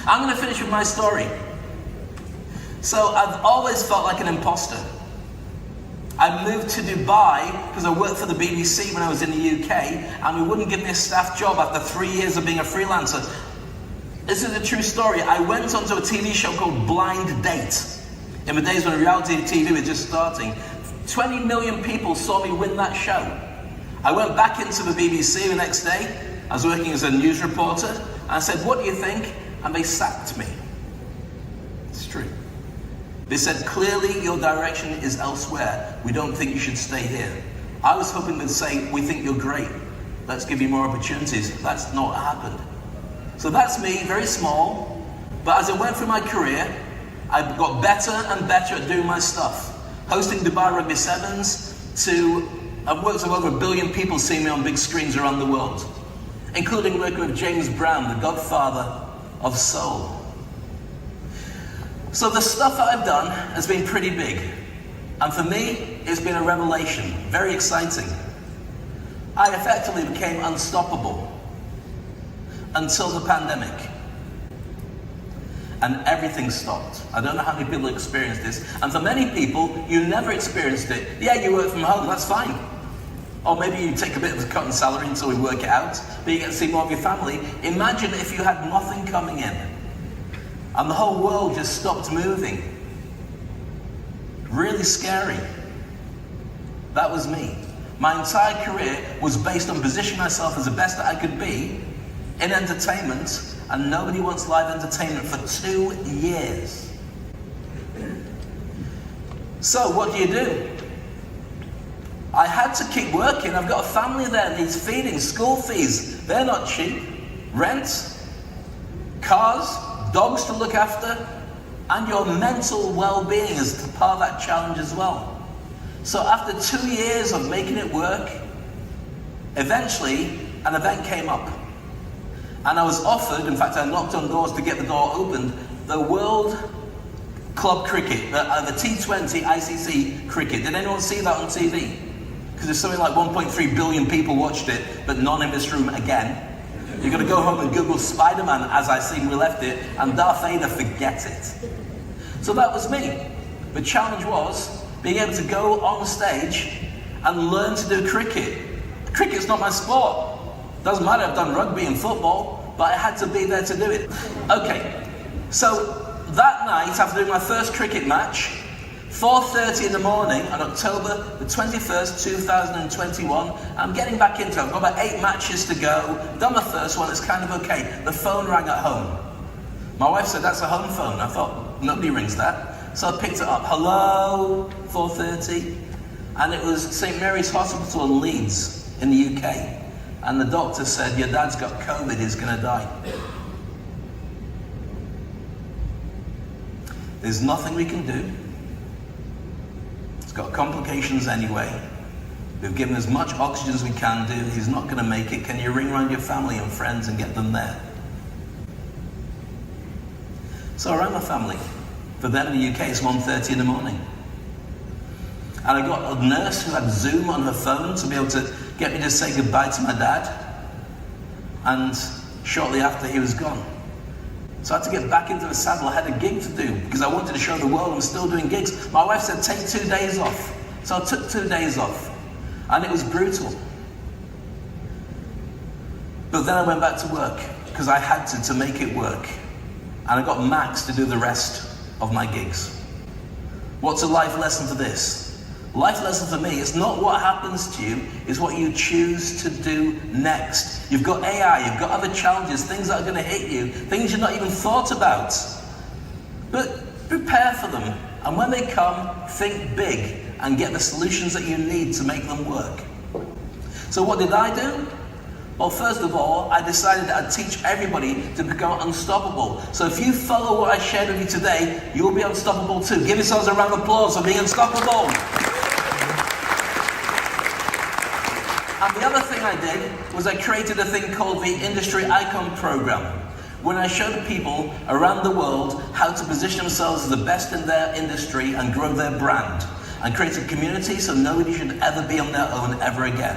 I'm going to finish with my story. So I've always felt like an imposter. I moved to Dubai because I worked for the BBC when I was in the UK, and we wouldn't give me a staff job after 3 years of being a freelancer. This is a true story. I went onto a TV show called Blind Date in the days when reality TV was just starting. 20 million people saw me win that show. I went back into the BBC the next day. I was working as a news reporter, and I said, "What do you think?" And they sacked me. It's true. They said, "Clearly your direction is elsewhere. We don't think you should stay here." I was hoping they'd say, "We think you're great. Let's give you more opportunities." That's not what happened. So that's me, very small. But as I went through my career, I got better and better at doing my stuff. Hosting Dubai Rugby Sevens to, I've worked with over 1 billion people seeing me on big screens around the world, including working with James Brown, the godfather of soul. So the stuff that I've done has been pretty big. And for me, it's been a revelation, very exciting. I effectively became unstoppable until the pandemic. And everything stopped. I don't know how many people experienced this. And for many people, you never experienced it. Yeah, you work from home, that's fine. Or maybe you take a bit of a cut in salary until we work it out, but you get to see more of your family. Imagine if you had nothing coming in, and the whole world just stopped moving. Really scary. That was me. My entire career was based on positioning myself as the best that I could be in entertainment, and nobody wants live entertainment for 2 years. So what do? I had to keep working. I've got a family there that needs feeding, school fees. They're not cheap. Rent, cars, dogs to look after, and your mental well-being is part of that challenge as well. So after 2 years of making it work, eventually an event came up. And I was offered, in fact I knocked on doors to get the door opened, the World Club Cricket, the T20 ICC cricket. Did anyone see that on TV? Because there's something like 1.3 billion people watched it, but none in this room again. You're going to go home and Google Spider-Man as I seen we left it, and Darth Vader, forget it. So that was me. The challenge was being able to go on stage and learn to do cricket. Cricket's not my sport. Doesn't matter, I've done rugby and football, but I had to be there to do it. Okay, so that night, after doing my first cricket match, 4:30 in the morning on October the 21st, 2021, I'm getting back into it. I've got about 8 matches to go. Done the first one, it's kind of okay. The phone rang at home. My wife said, "That's a home phone." I thought, nobody rings that. So I picked it up. Hello, 4:30. And it was St. Mary's Hospital in Leeds in the UK. And the doctor said, "Your dad's got COVID, he's going to die." There's nothing we can do. He's got complications anyway. We've given as much oxygen as we can do. He's not going to make it. Can you ring around your family and friends and get them there? So I rang my family. For them in the UK, it's 1:30 in the morning. And I got a nurse who had Zoom on her phone to be able to get me to say goodbye to my dad. And shortly after, he was gone. So I had to get back into the saddle. I had a gig to do because I wanted to show the world I'm still doing gigs. My wife said, "Take 2 days off." So I took 2 days off. And it was brutal. But then I went back to work because I had to make it work. And I got Max to do the rest of my gigs. What's a life lesson for this? Life lesson for me, it's not what happens to you, it's what you choose to do next. You've got AI, you've got other challenges, things that are going to hit you, things you've not even thought about. But prepare for them, and when they come, think big and get the solutions that you need to make them work. So what did I do? Well, first of all, I decided that I'd teach everybody to become unstoppable. So if you follow what I shared with you today, you'll be unstoppable too. Give yourselves a round of applause for being unstoppable. And the other thing I did was I created a thing called the Industry Icon Program, when I showed people around the world how to position themselves as the best in their industry and grow their brand, and create a community so nobody should ever be on their own ever again.